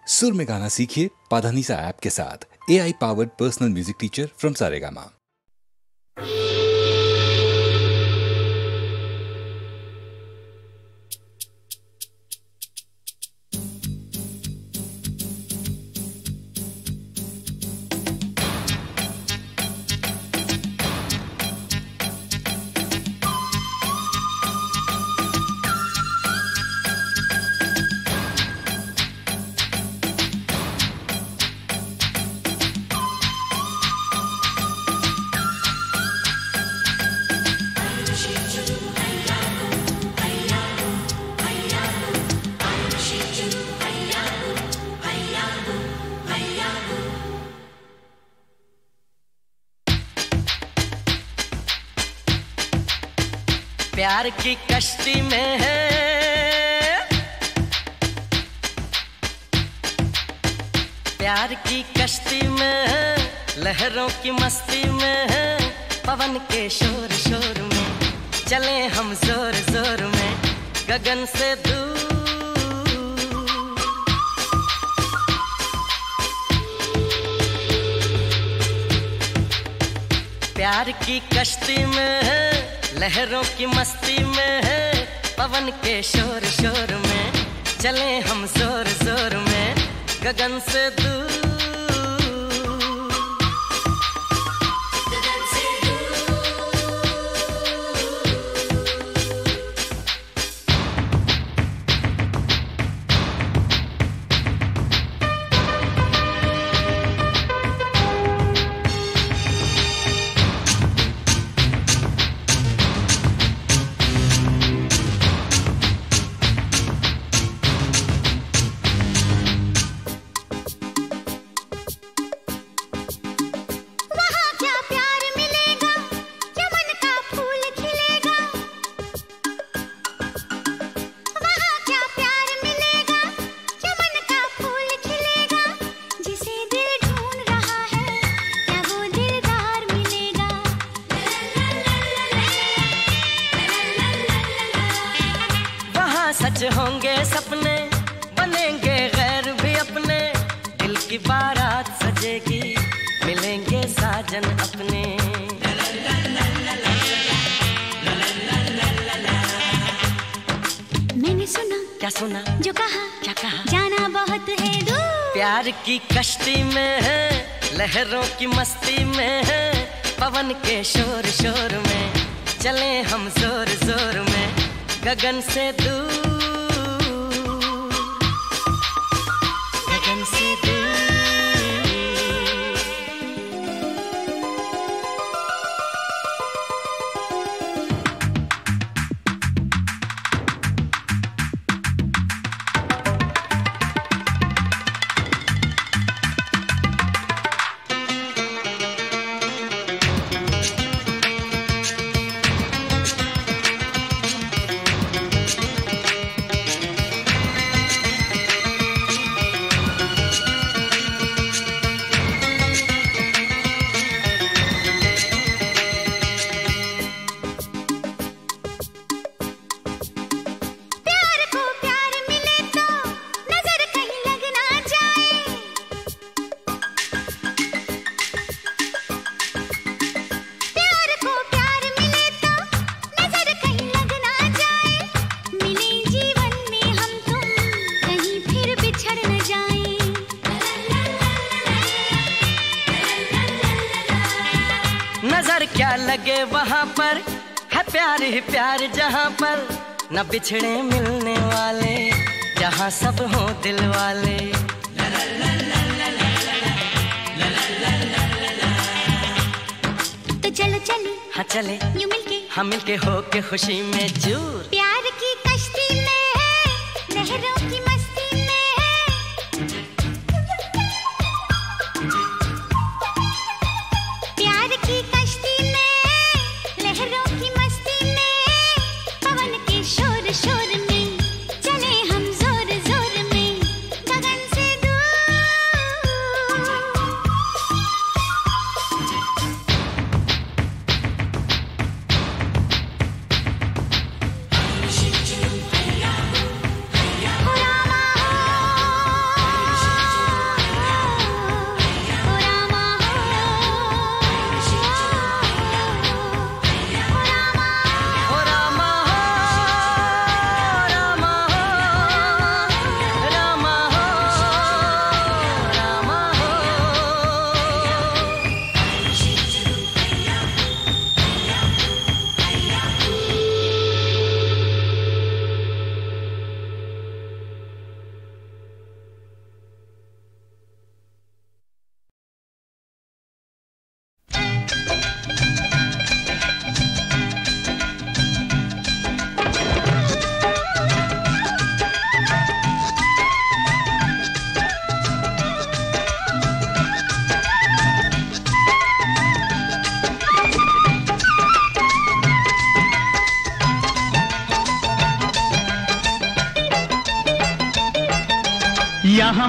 सुर में गाना सीखिए पाधानीसा ऐप के साथ। AI powered personal music teacher from Saregama. प्यार की कश्ती में है, प्यार की कश्ती में है, लहरों की मस्ती में है, पवन के शोर शोर में चले हम जोर जोर में गगन से दूर। प्यार की कश्ती में है, लहरों की मस्ती में है, पवन के शोर शोर में चले हम जोर जोर में गगन से दूर। सच होंगे सपने, बनेंगे गैर भी अपने, दिल की बारात सजेगी, मिलेंगे साजन अपने। मैंने सुना, क्या सुना, जो कहा, क्या कहा, जाना बहुत है दूर। प्यार की कश्ती में है, लहरों की मस्ती में है, पवन के शोर शोर में चले हम जोर जोर में गगन से दूर, गगन से दूर। नजर क्या लगे वहाँ पर है प्यार ही प्यार, जहाँ पर न बिछड़े मिलने वाले, जहाँ सब हो दिल वाले। तो चलो चले, हाँ चले, यूं मिलके, हम मिलके हो के खुशी में चूर। प्यार की कश्ती में है, लहरों की मस्ती में है, प्यार की कश्ती में, लहरों की मस्ती में, पवन के शोर शोर में चले हम जोर जोर में गगन से दूर।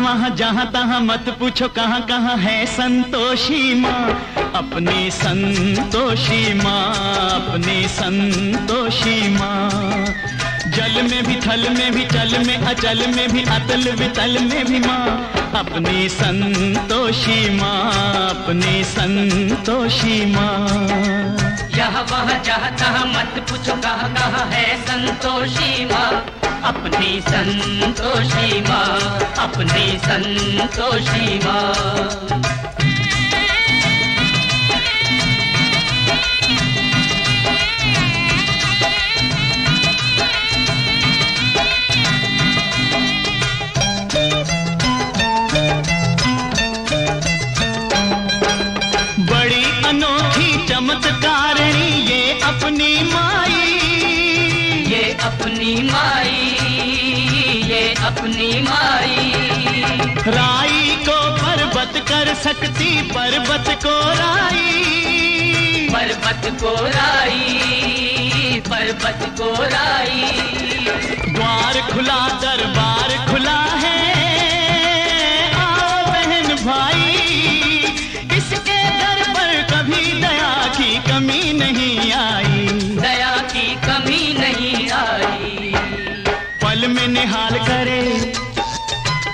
वहाँ जहाँ तहाँ मत पूछो कहाँ कहाँ है संतोषी माँ, अपनी संतोषी माँ, अपनी संतोषी माँ। जल में भी थल में भी चल में अचल में भी अतल वितल में भी माँ, अपनी संतोषी माँ, अपनी संतोषी माँ। यहाँ वहाँ जहाँ तहाँ मत पूछो कहाँ कहाँ है संतोषी माँ, अपनी संतोषी माँ, अपनी संतोषी माँ। चमत्कारिणी ये अपनी माई, ये अपनी माई, ये अपनी माई। राई को पर्वत कर सकती पर्वत को राई, पर्वत को राई, पर्वत को राई। द्वार खुला दरबार खुला है, आओ बहन भाई, इसके दर पर कभी दया की कमी नहीं आई, दया की कमी नहीं आई। पल में निहाल करे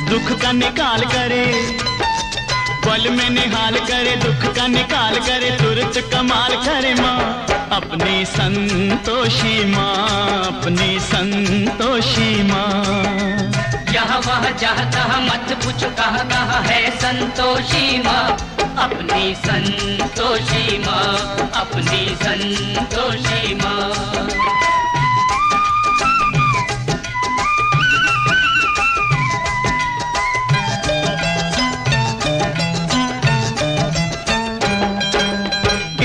दुख का निकाल करे, पल में निहाल करे दुख का निकाल करे, तुरंत कमाल करे माँ, अपनी संतोषी माँ, अपनी संतोषी माँ। यहाँ वहाँ जहाँ तहाँ मत पूछो कहाँ कहाँ है संतोषी माँ, अपनी संतोषी माँ, अपनी संतोषी माँ।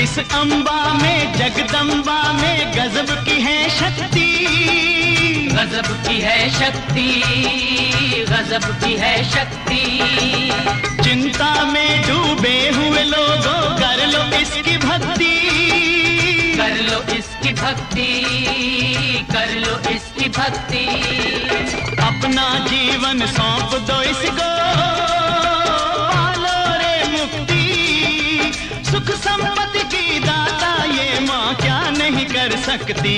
इस अम्बा में जगदम्बा में गजब की है शक्ति, गजब की है शक्ति, गजब की है शक्ति। चिंता में डूबे हुए लोगों कर लो इसकी भक्ति, कर लो इसकी भक्ति, कर लो इसकी भक्ति। अपना जीवन सौंप दो इसको, पालो रे मुक्ति, सुख संपत्ति की दाता ये माँ क्या नहीं कर सकती,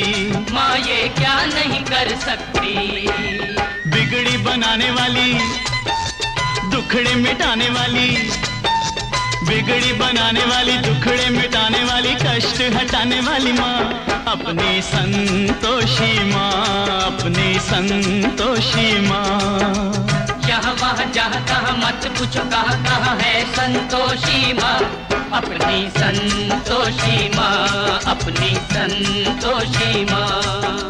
माँ ये क्या नहीं कर सकती। बिगड़ी बनाने वाली दुखड़े मिटाने वाली, बिगड़ी बनाने वाली दुखड़े मिटाने वाली, कष्ट हटाने वाली माँ, अपनी संतोषी माँ, अपनी संतोषी माँ। यहाँ वहाँ जहाँ तहाँ मत पूछो कहाँ कहाँ है संतोषी माँ, अपनी संतोषी माँ, अपनी संतोषी माँ।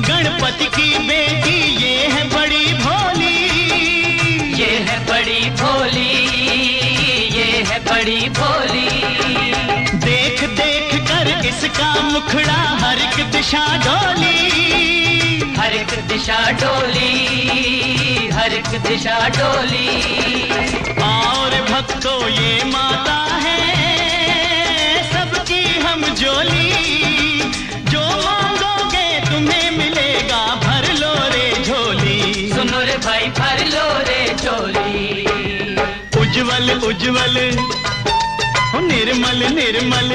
गणपति की बेटी ये है बड़ी भोली, ये है बड़ी भोली, ये है बड़ी भोली। देख देख कर इसका मुखड़ा हर एक दिशा डोली, हर एक दिशा डोली, हर एक दिशा डोली। और भक्तों ये माता है सबकी हम जोली, जो मांगोगे तुम्हें मिलेगा, भर लो रे झोली, सुनो रे भाई भर लो रे झोली। उज्जवल उज्जवल निर्मल निर्मल,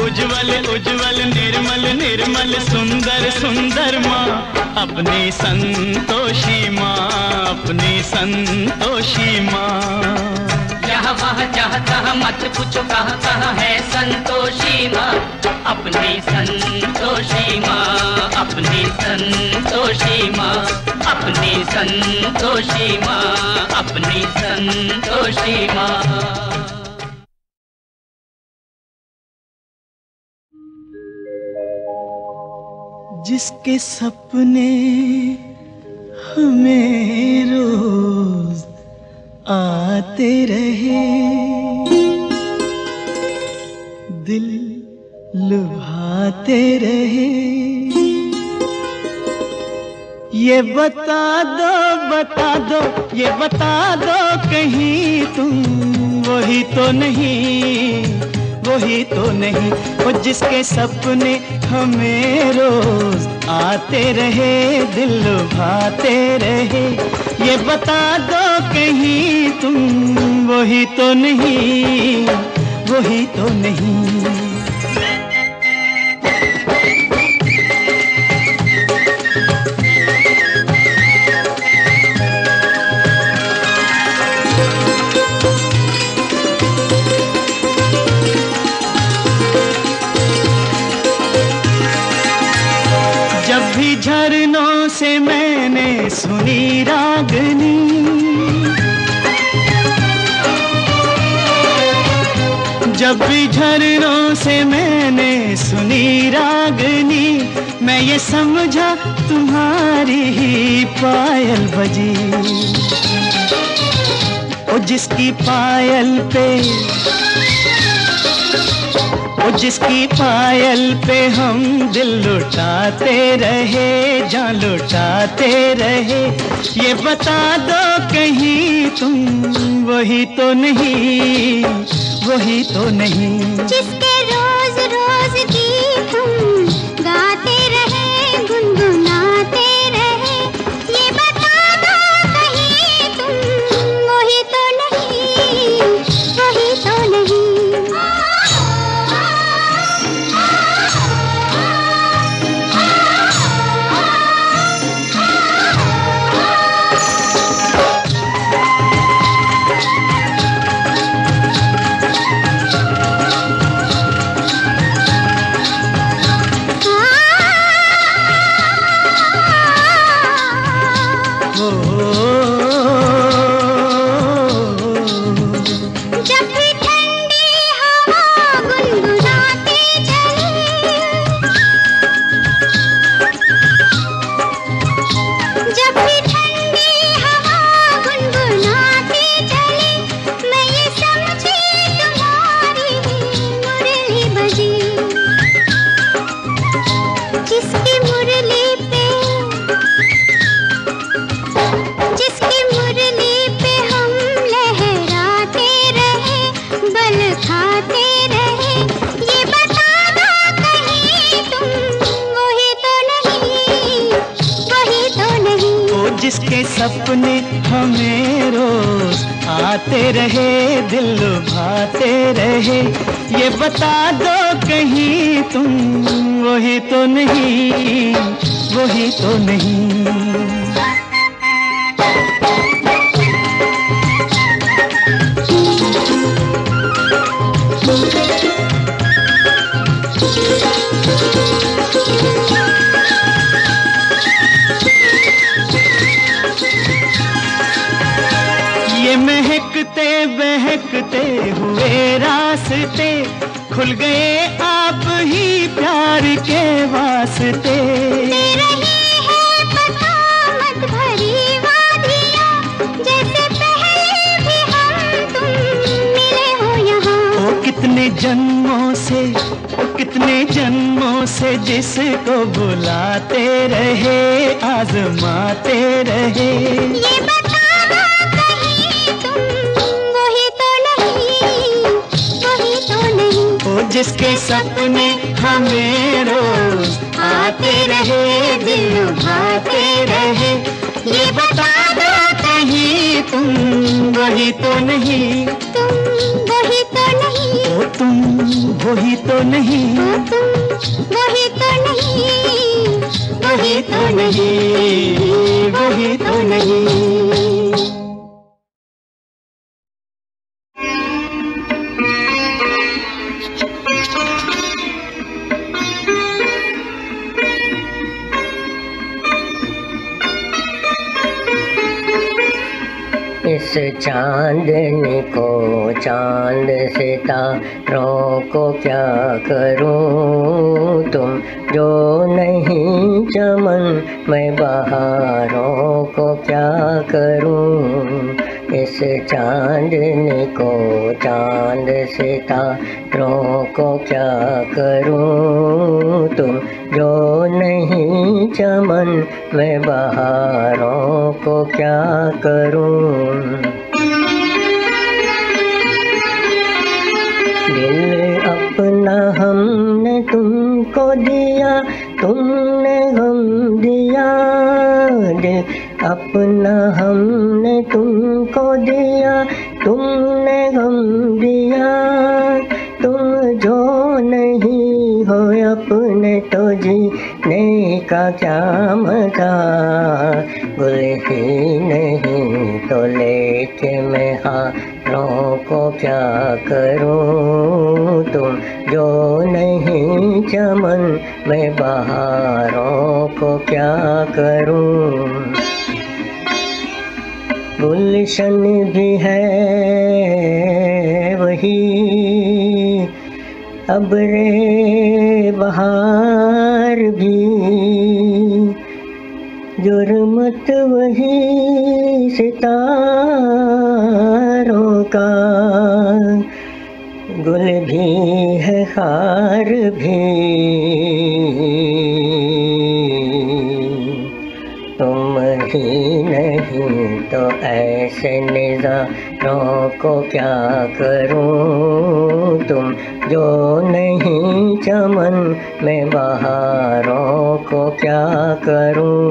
उज्जवल उज्जवल निर्मल निर्मल, सुंदर सुंदर माँ, अपनी संतोषी माँ, अपनी संतोषी माँ। यहाँ वहाँ जहाँ तहाँ मत पूछो कहाँ कहाँ है संतोषी माँ, अपनी संतोषी माँ, अपनी संतोषी माँ, अपनी संतोषी माँ, अपनी संतोषी माँ। जिसके सपने हमें रोज आते रहे, दिल लुभाते रहे, ये ये बता दो, ये बता दो कहीं तुम वही तो नहीं, वही तो नहीं, वो जिसके सपने हमें रोज आते रहे, दिल लुभाते रहे। ये बता दो कहीं तुम वही तो नहीं, वही तो नहीं। झरनों से मैंने सुनी रागनी, जब भी झरनों से मैंने सुनी रागनी, मैं ये समझा तुम्हारी ही पायल बजी। ओ जिसकी पायल पे, जिसकी पायल पे हम दिल लुटाते रहे, जान लुटाते रहे। ये बता दो कहीं तुम वही तो नहीं, वही तो नहीं, जिसके रोज रोज गीत हम गाते रहे, गुनगुनाते रहे। ये बता दो कहीं तुम वही तो नहीं, वही तो नहीं। जिसके सपने हमें रोज आते रहे, दिल लुभाते रहे। ये बता दो कहीं तुम वही तो नहीं, वही तो नहीं। महकते बहकते हुए रास्ते खुल गए आप ही प्यार के वास्ते। दे रही है बसामत भरी वादियाँ, जैसे पहले भी हम तुम मिले हो यहाँ। ओ कितने जन्मों से, ओ कितने जन्मों से जिसको बुलाते रहे, आजमाते रहे। ये बता दो कहीं तुम वही तो नहीं, वही तो नहीं। ओ जिसके सपने हमें रोज आते रहे, दिल लुभाते रहे। ये बता दो कहीं तुम वही तो नहीं, तुम वही तो नहीं। ओ तुम वही तो नहीं, ओ तुम वही तो नहीं, वही तो नहीं, वही तो नहीं। इस चांदनी को चांद सितारों को क्या करूं, तुम जो नहीं चमन मैं बहारों को क्या करूं। इस चांदनी को चांद सितारों को क्या करूं, तुम जो नहीं चमन मैं बहारों को क्या करूं। दिल अपना हमने तुमको दिया, तुमने गम दिया। दिल अपना हमने तुमको दिया, तुमने गम दिया। तुम जो नहीं हो अपने तो जीने का क्या मजा। गुल ही नहीं तो लेके मैं हारों को क्या करूं। तुम जो नहीं चमन मैं बहारों को क्या करूं। गुलशन भी है वही, अब्रे बहार भी। जुर्मत वही सितारों का, गुल भी है खार भी। तुम ही नहीं तो ऐसे निज़ारों को क्या करूं। तुम जो नहीं चमन मैं बहारों को क्या करूं।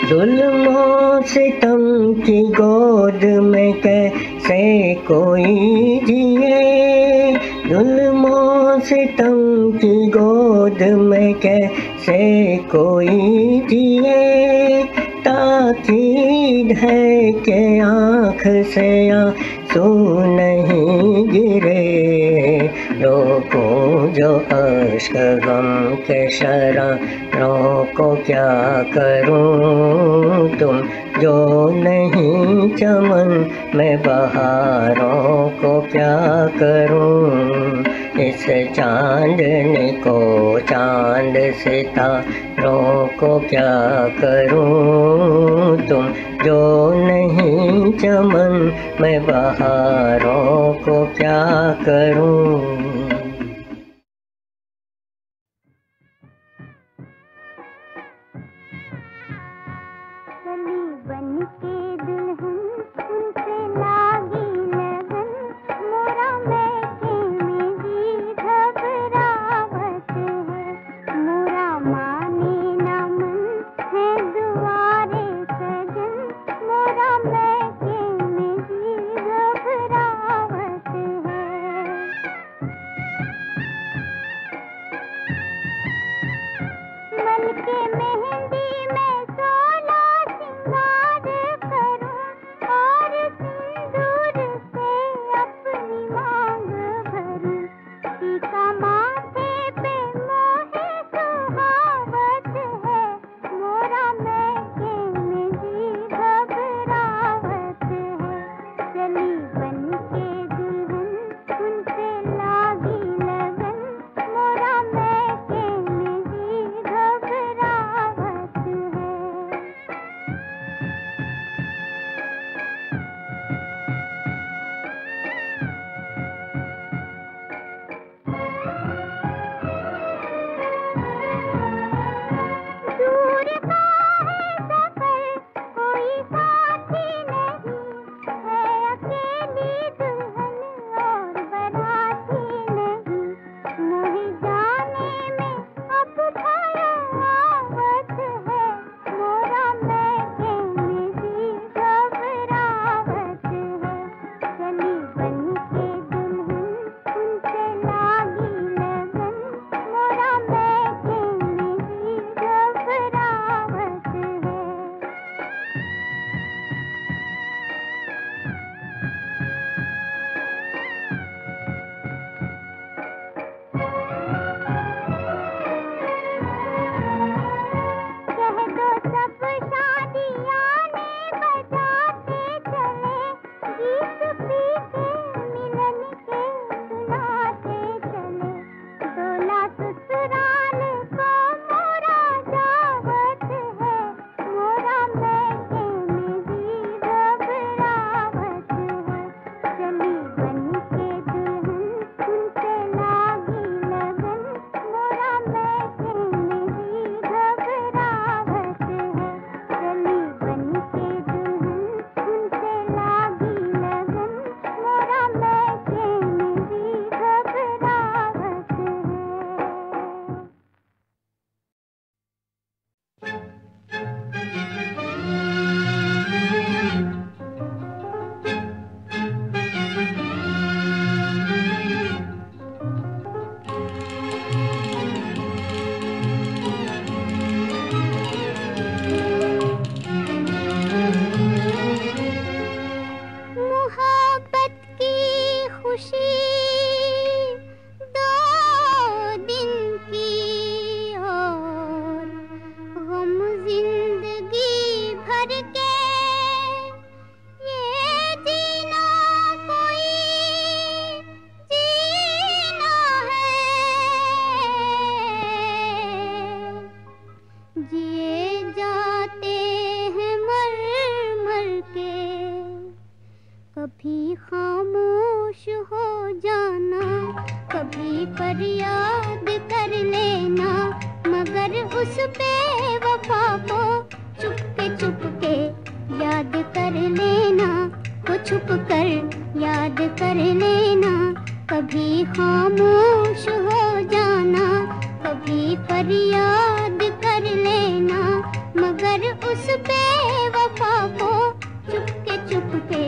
जुल्मों सितम की गोद में कैसे कोई जिए। जुल्मों सितम की गोद में कैसे कोई जिए। ताकीद है कि आँख से आंसू नहीं गिरे। रोकूं जो अश्क गम के शरारों को क्या करूं। तुम जो नहीं चमन मैं बहारों को क्या करूं। इस चांदनी को चांद सितारों को क्या करूं। तुम जो नहीं चमन मैं बहारों को क्या करूं। खुशी 2 दिन की और गम जिंदगी भर के ये जीना कोई जीना है, जिए जाते हैं मर मर के, कभी खामोश हो जाना, कभी फरियाद कर लेना, मगर उस बेवफा को चुपके याद कर लेना, वो छुप कर याद कर लेना, कभी खामोश हो जाना, कभी फरियाद कर लेना, मगर उस बेवफा को चुपके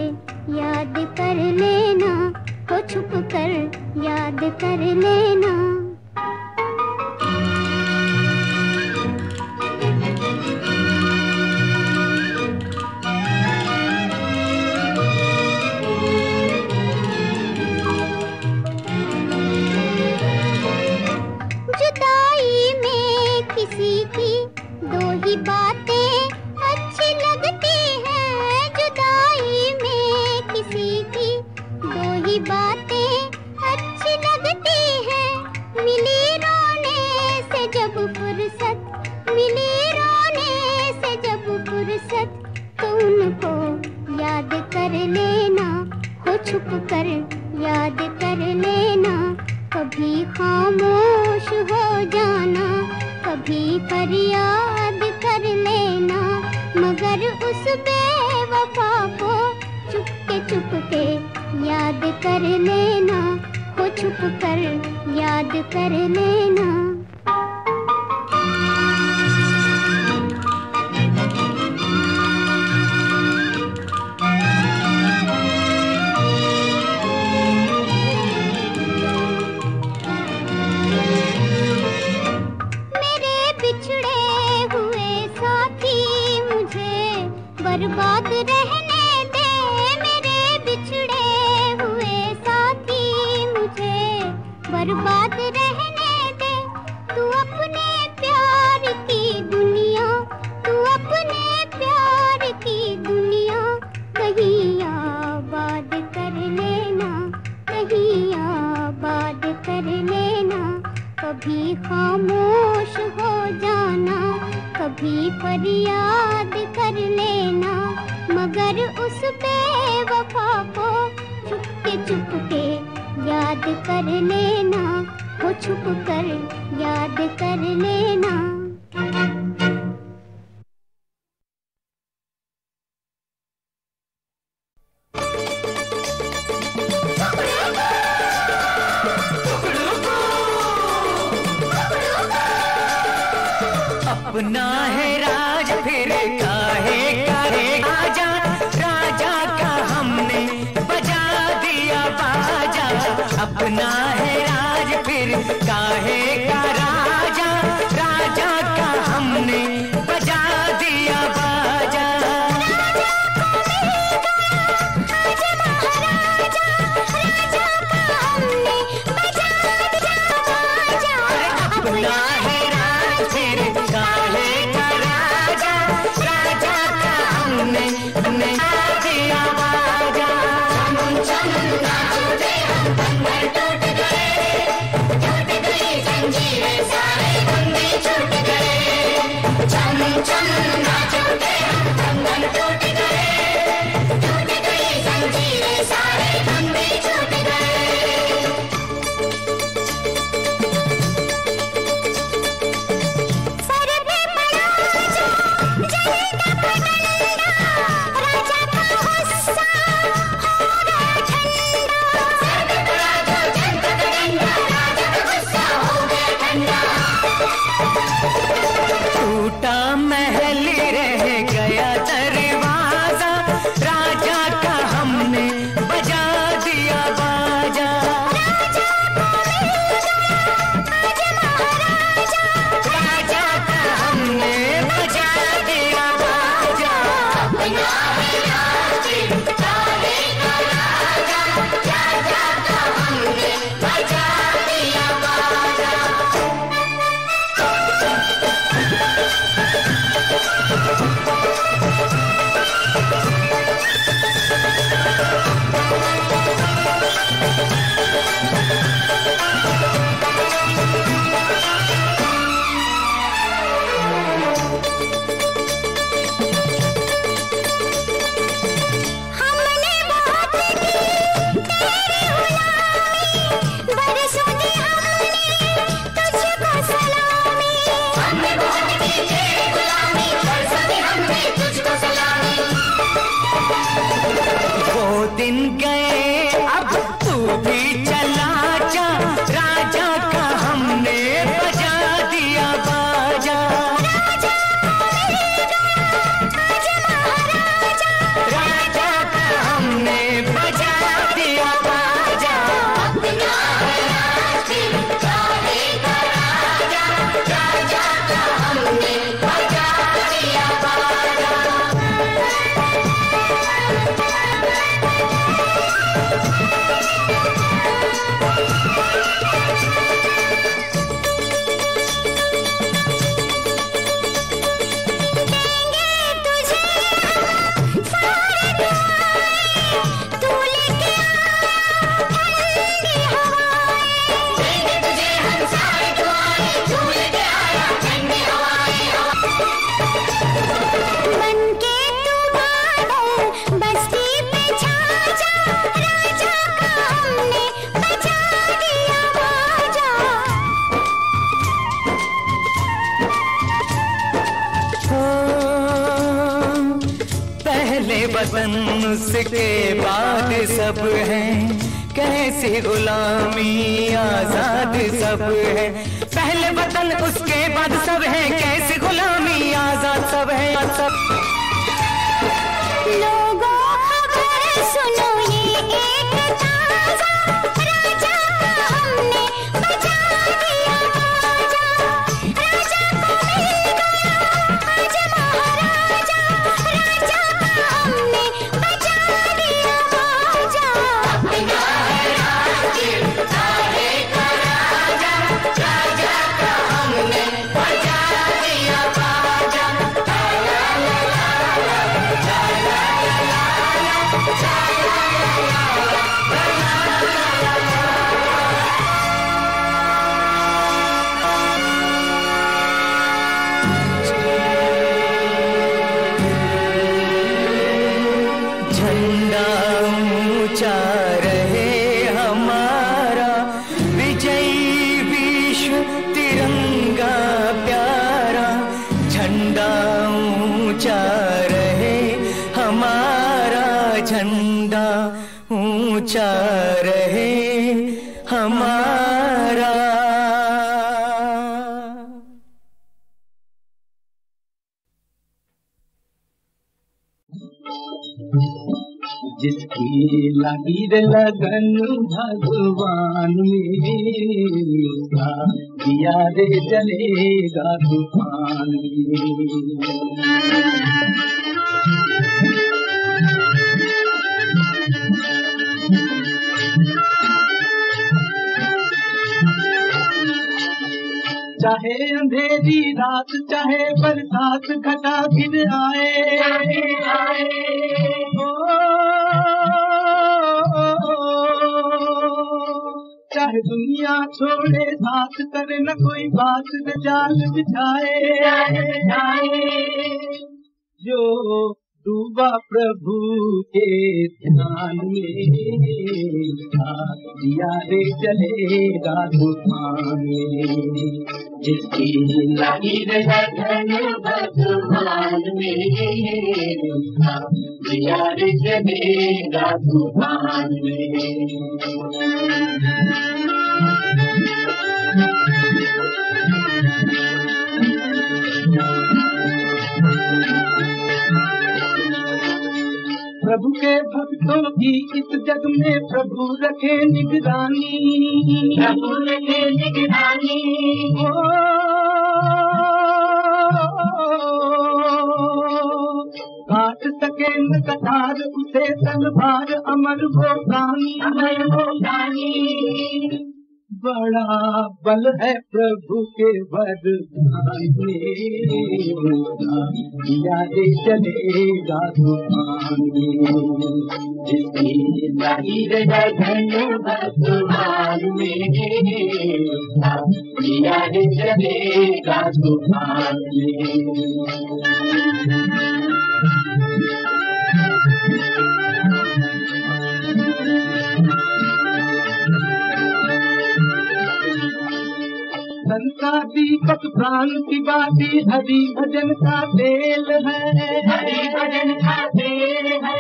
याद कर लेना, वो छुप कर याद कर लेना। जुदाई में किसी की 2 ही बातें अच्छी लगती हैं, जुदाई में किसी की 2 ही बातें अच्छी लगती हैं, मिली रोने से जब फुर्सत, मिली रोने से जब फुर्सत, तो उनको याद कर लेना, हो छुप कर याद कर लेना, कभी खामोश हो जाना, कभी फरियाद कर लेना, मगर उस बेवफा को चुपके याद कर लेना, हो छुप कर याद कर लेना। बर्बाद रहने दे मेरे बिछड़े हुए साथी, मुझे बर्बाद रहने दे, तू अपने प्यार की दुनिया, तू अपने प्यार की दुनिया कहीं आबाद कर लेना, कहीं आबाद कर लेना, कभी खामोश हो जाना, कभी फरियाद कर लेना, मगर उस बेवफा को चुपके याद कर लेना, वो छुप कर याद कर लेना। अपना है राज फिर काहे करे आजा, राजा का हमने बजा दिया बाजा, अपना है राज फिर काहे का राजा, राजा का हमने बजा दिया बाजा, अपना है राज फिर काहे का राजा, राजा का हमने दिया बाजा, चमुन चमुन नाचते हम टूट गए। भी चला जा, राजा का हमने बजा दिया बाजा। राजा का हमने बजा दिया बाजा। वतन उसके बाद सब हैं, कैसी गुलामी आजाद सब है। पहले वतन उसके बाद सब है, कैसी गुलामी आजाद सब है। सब लोगों खबर सुनो ये एक ताजा, राजा का हमने बजा दिया बाजा। राजा को मिल गया आज महाराजा, राजा का हमने बजा दिया बाजा। अपना है राज सारे का राजा, राजा का हमने बजा दिया बाजा। झंडा ऊंचा रहे हमारा, विजयी विश्व तिरंगा प्यारा। झंडा ऊंचा रहे हमारा, झंडा ऊंचा रहे हमारा। जिसकी लगी रे लगन भगवान में, उसका दिया रे चलेगा तूफान में। चाहे अंधेरी रात, चाहे बरसात घटा फिर आए, चाहे दुनिया छोड़े साथ करे न कोई बात, न जाल बिछाए। जो डूबा प्रभु के ध्यान में, दिया रे चलेगा तूफान में। जिसकी लगी रे लगन भगवान में, दिया रे चलेगा तूफान में। प्रभु के भक्तों की इस जग में प्रभु रखे निगरानी, प्रभु रखे निगरानी। काट सके न कटार उसे तलवार, अमर वो प्राणी, अमर वो प्राणी। बड़ा बल है प्रभु के वरदान में, दिया रे चलेगा तूफान में। जिसकी लगी रे लगन भगवान में, दिया रे चलेगा तूफान में। धन का दीपक प्राण की बाती, हरि भजन का तेल है, हरि भजन का तेल है।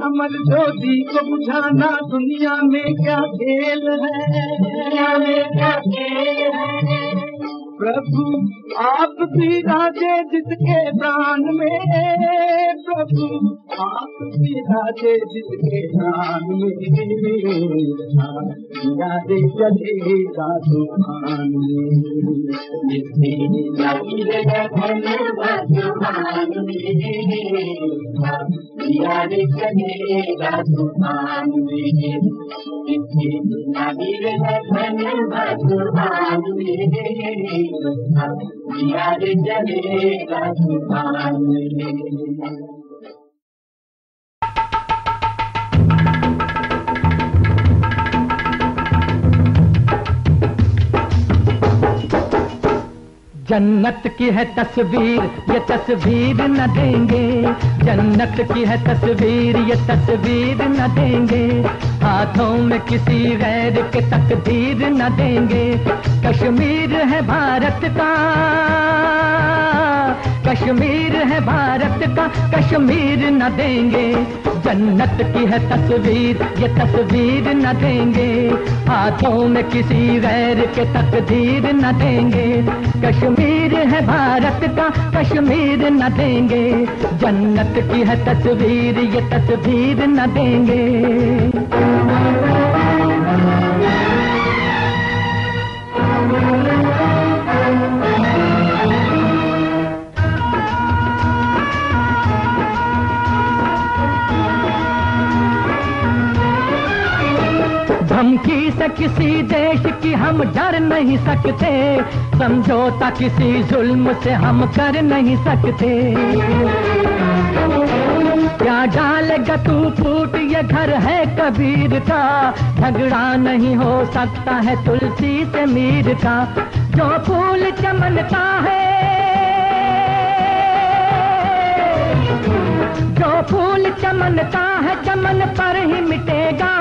अमर ज्योति को बुझाना दुनिया में क्या खेल है, दुनिया में क्या खेल है। प्रभु आप भी राजे जिसके प्राण में, प्रभु आप भी राजे जिसके प्राण में, यादे चलेगा तूफान में, यादे चलेगा तूफान में, याद चलेगा तूफान में। जन्नत की है तस्वीर, ये तस्वीर न देंगे, जन्नत की है तस्वीर, ये तस्वीर न देंगे, हाथों में किसी गैर के तकदीर न देंगे। कश्मीर है भारत का, कश्मीर है भारत का, कश्मीर न देंगे। जन्नत की है तस्वीर, ये तस्वीर न देंगे, हाथों में किसी गैर के तकदीर न देंगे। कश्मीर है भारत का, कश्मीर न देंगे, जन्नत की है तस्वीर, ये तस्वीर न देंगे। धमकी से किसी देश की हम डर नहीं सकते, समझौता किसी जुल्म से हम कर नहीं सकते। क्या डालेगा तू फूट, ये घर है कबीर का, झगड़ा नहीं हो सकता है तुलसी से मीर का। जो फूल चमनता है, जो फूल चमनता है चमन पर ही मिटेगा,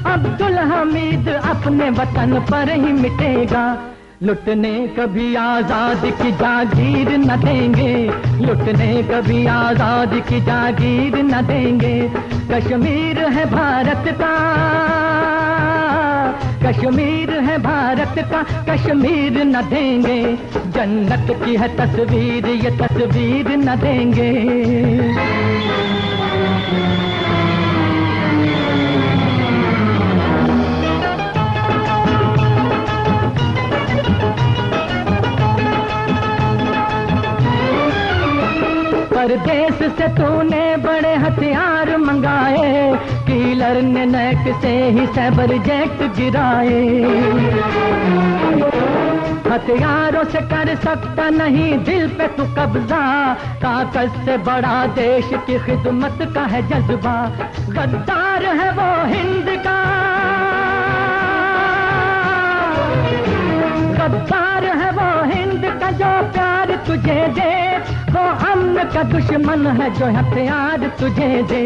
अब्दुल हमीद अपने वतन पर ही मिटेगा। लुटने कभी आजाद की जागीर न देंगे, लुटने कभी आजाद की जागीर न देंगे। कश्मीर है भारत का, कश्मीर है भारत का, कश्मीर न देंगे। जन्नत की है तस्वीर, ये तस्वीर न देंगे। परदेश से तूने बड़े हथियार मंगाए, किलर ने नेट से ही साइबर जेट गिराए। हथियारों से कर सकता नहीं दिल पे तू कब्जा, ताकत से बड़ा देश की खिदमत का है जज्बा। गद्दार है वो हिंद का, गद्दार है वो हिंद का, जो प्यार तुझे दे, वो अमन का दुश्मन है जो हथियार तुझे दे।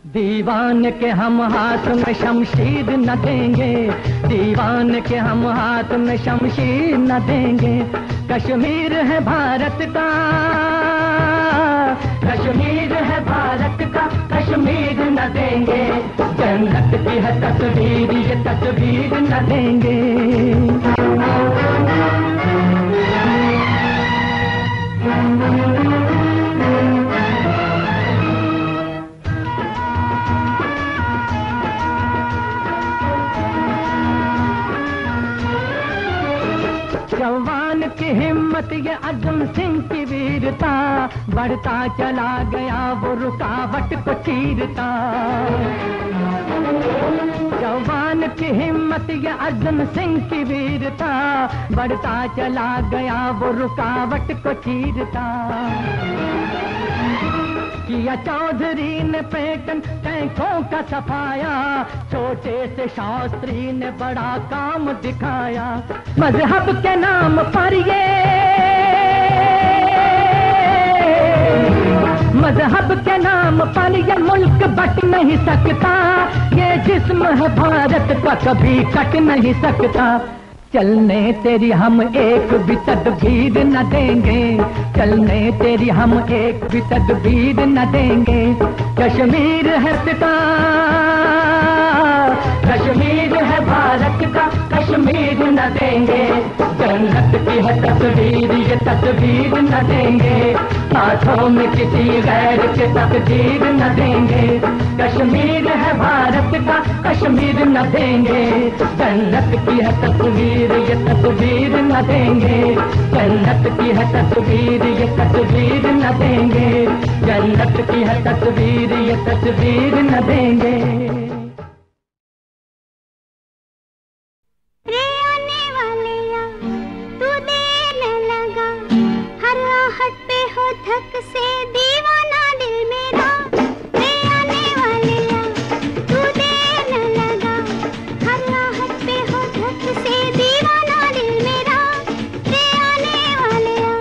दीवान के हम हाथ में शमशीर न देंगे, दीवान के हम हाथ में शमशीर न देंगे। कश्मीर है भारत का, कश्मीर है भारत का, कश्मीर न देंगे। जन्नत की है तस्वीर, ये तस्वीर न देंगे। जवान की हिम्मत, ये अज़म सिंह की वीरता, बढ़ता चला गया वो रुकावट को चीरता। जवान की हिम्मत, ये अज़म सिंह की वीरता, बढ़ता चला गया वो रुकावट को चीरता। किया चौधरी ने पेटन टैंकों का सफाया, छोटे से शास्त्री ने बड़ा काम दिखाया। मजहब के नाम पर ये, मजहब के नाम पर ये मुल्क बट नहीं सकता, ये जिस्म है भारत का कभी कट नहीं सकता। चलने तेरी हम एक भी तदबीर न देंगे, चलने तेरी हम एक भी तदबीर न देंगे। कश्मीर है पिता, कश्मीर है भारत का, कश्मीर न देंगे। जन्नत की है तस्वीर, ये तस्वीर न देंगे। हाथों में किसी गैर के तकदीर न देंगे। कश्मीर है भारत का, कश्मीर न देंगे। जन्नत की है तस्वीर, ये तस्वीर न देंगे। जन्नत की है तस्वीर, ये तस्वीर न देंगे। जन्नत की है तस्वीर, ये तस्वीर न देंगे। धक से दीवाना दिल मेरा, रे आने वाले या तू देने लगा। हर राहत पे हो धक से दीवाना दिल मेरा, रे आने वाले या।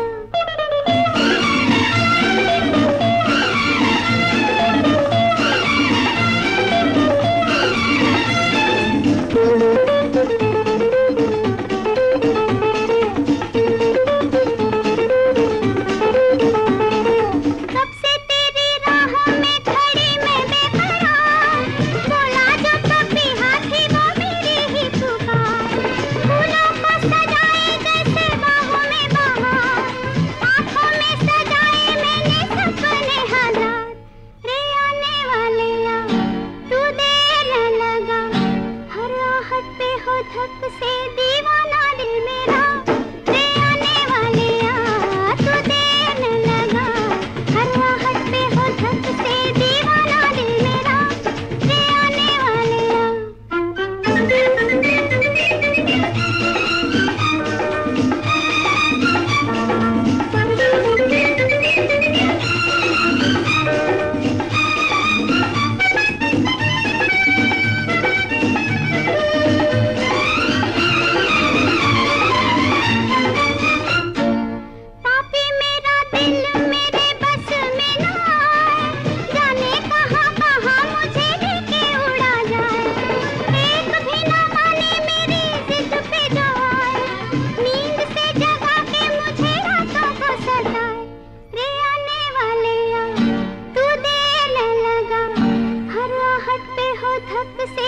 धक से दीवाना दिल मेरा, रे आने वाले या तू देने लगा। हर राहत पे हो धक से दीवाना दिल मेरा, रे आने वाले या। धक से